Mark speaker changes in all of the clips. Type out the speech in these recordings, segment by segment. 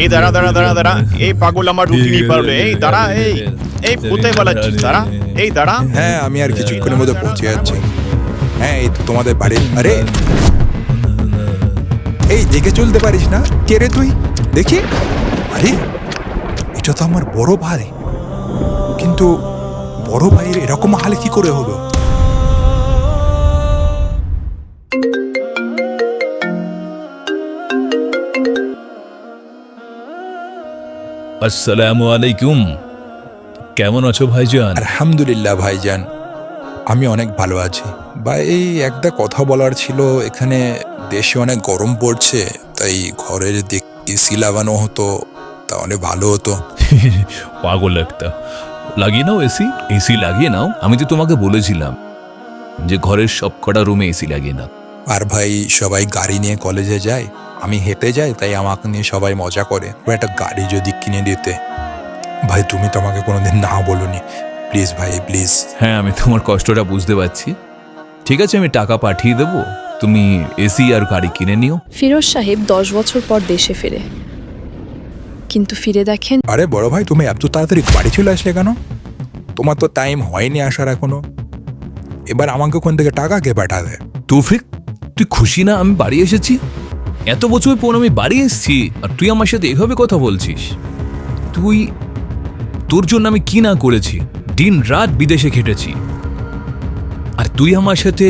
Speaker 1: এই দাঁড়া দাঁড়া দাঁড়া দাঁড়া, এই পাগল আমার রুটি নিয়ে পারলো। এই দাঁড়া, এই এই কোথায় পালাচ্ছিস? দাঁড়া, এই দাঁড়া।
Speaker 2: হ্যাঁ, আমি আর কিছুক্ষণের মধ্যে পৌঁছে যাচ্ছি। হ্যাঁ, এই তো তোমাদের বাড়ির। আরে এই দেখে চলতে পারিস না? কে রে তুই? দেখি। আরে এটা তো আমার বড় ভাই, কিন্তু বড় ভাইয়ের এরকম হালে কি করে হলো?
Speaker 3: আসসালামু আলাইকুম। কেমন আছো ভাইজান?
Speaker 2: আলহামদুলিল্লাহ ভাইজান, আমি অনেক ভালো আছি। ভাই, এই একটা কথা বলার ছিল। এখানে দেশে অনেক গরম পড়ছে, তাই ঘরের দিক এসি লাগানো হতো তাহলে ভালো হতো।
Speaker 3: পাগল একটা, লাগিয়ে নাও এসি। এসি লাগিয়ে নাও, আমি তো তোমাকে বলেছিলাম যে ঘরের সব কটা রুমে এসি লাগিয়ে নাও।
Speaker 2: আর ভাই, সবাই গাড়ি নিয়ে কলেজে যায়, আমি হেঁটে যাই, তাই আমাকে নিয়ে সবাই মজা করে। একটা গাড়ি যদি কিনে দিতে। ভাই, তুমি তো আমাকে কোনোদিন না বলোনি। প্লিজ ভাই, প্লিজ।
Speaker 3: হ্যাঁ, আমি তোমার কষ্টটা বুঝতে পারছি। ঠিক আছে, আমি টাকা পাঠিয়ে দেবো, তুমি এসি আর গাড়ি কিনে নিও।
Speaker 4: ফিরোজ সাহেব 10 বছর পর দেশে ফেরে, কিন্তু ফিরে দেখেন
Speaker 2: আরে বড় ভাই, তুমি এত তাড়াতাড়ি বাড়ি চলে আসলে কেন? তোমার তো টাইম হয়নি আসার এখনো। এবার আমাকে ওখান থেকে টাকা কে পাঠাবে?
Speaker 3: তৌফিক, তুই খুশি না আমি বাড়ি এসেছি? এত বছর পর আমি বাড়ি এসেছি, আর তুই আমার সাথে এভাবে কথা বলছিস? তোর জন্য আমি কি না করেছি, দিন রাত বিদেশে খেটেছি, আর তুই আমার সাথে।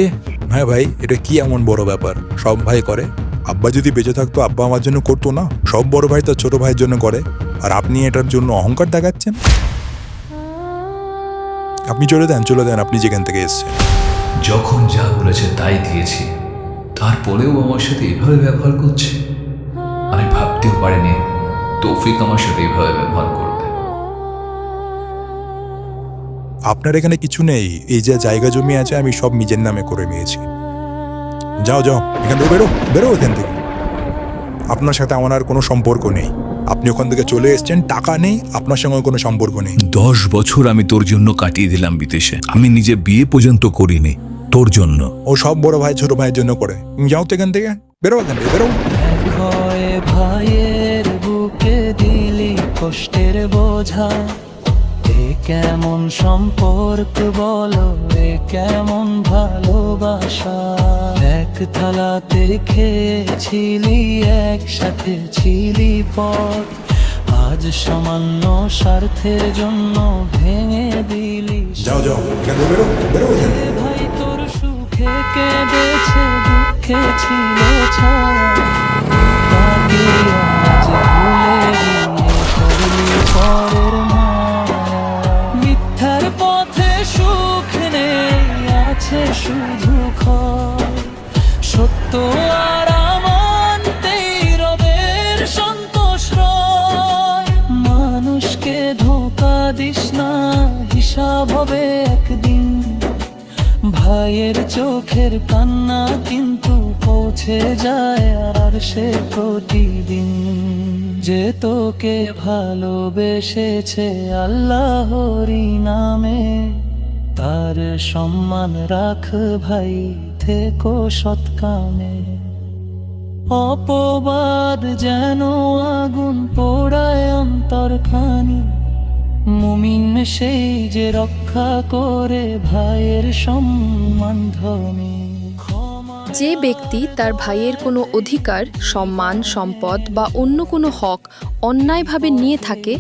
Speaker 2: হ্যাঁ ভাই, এটা কি এমন বড় ব্যাপার? সব ভাই করে। আব্বা যদি বেঁচে থাকতো, আব্বা আমার জন্য করতো না? সব বড় ভাই তার ছোট ভাইয়ের জন্য করে, আর আপনি এটার জন্য অহংকার দেখাচ্ছেন। আপনি চলে দেন, আপনি যেখান থেকে এসেছেন।
Speaker 3: যখন যা বলেছে তাই দিয়েছি, তারপরেও আমার সাথে এভাবে ব্যবহার করছে। আমি ভাবতেও পারিনি তৌফিক আমার সাথে এভাবে ব্যবহার করবে।
Speaker 2: আপনার এখানে কিছু নেই। এই যে জায়গা জমি আছে, আমি সব নিজের নামে করে নিয়েছি। যাও এখান থেকে বেরো এখান থেকে। আপনার সাথে আমার আর কোনো সম্পর্ক নেই। আপনি ওখান থেকে চলে এসেছেন, টাকা নেই, আপনার সঙ্গে কোনো সম্পর্ক নেই।
Speaker 3: 10 বছর আমি তোর জন্য কাটিয়ে দিলাম বিদেশে, আমি নিজে বিয়ে পর্যন্ত করিনি তোর জন্য।
Speaker 2: ও সব বড় ভাই ছোট ভাইয়ের জন্য করে। যাও তো এখান থেকে, বেরো এখান থেকে, বেরো।
Speaker 5: ভাইয়ের বুকে দিলি কষ্টের বোঝা, এ কেমন সম্পর্ক বলো, এ কেমন ভালোবাসা। এক থালাতে খেয়েছিলি, একসাথে ছিলি পথ, আজ সামান্য স্বার্থের জন্য ভেঙে দিলি।
Speaker 2: যাও এখান থেকে বেরো এখান থেকে।
Speaker 5: ভাই তোর সুখে কেঁদেছে, দুঃখে ছিল ছায়া, তাকে আজ ভুলে গিয়ে করলি পরের মায়া। মিথ্যার পথে সুখ নেই, আছে শুধু ক্ষয়, সত্য আর আমানতেই রবের সন্তোষ রয়। মানুষকে ধোঁকা দিস না, হিসাব হবে একদিন। ভাইয়ের চোখের কান্না কিন্তু পৌঁছে যায় আর সে প্রতিদিন। যে তোকে ভালোবেসেছে আল্লাহরই নামে, তার সম্মান রাখ ভাই, থেকো সৎ কামে। অপবাদ যেন আগুন পোড়ায় অন্তরখানি, মুমিন সেই যে রক্ষা করে ভাইয়ের সম্মান ধর্মী।
Speaker 4: যে ব্যক্তি তার ভাইয়ের কোনো অধিকার, সম্মান, সম্পদ বা অন্য কোনো হক অন্যায়ভাবে নিয়ে থাকে,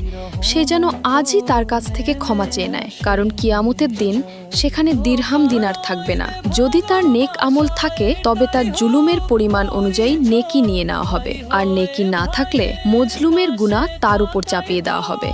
Speaker 4: সে যেন আজই তার কাছ থেকে ক্ষমা চেয়ে নেয়, কারণ কিয়ামতের দিন সেখানে দিরহাম দিনার থাকবে না। যদি তার নেক আমল থাকে, তবে তার জুলুমের পরিমাণ অনুযায়ী নেকি নিয়ে নেওয়া হবে, আর নেকি না থাকলে মজলুমের গুনাহ তার উপর চাপিয়ে দেওয়া হবে।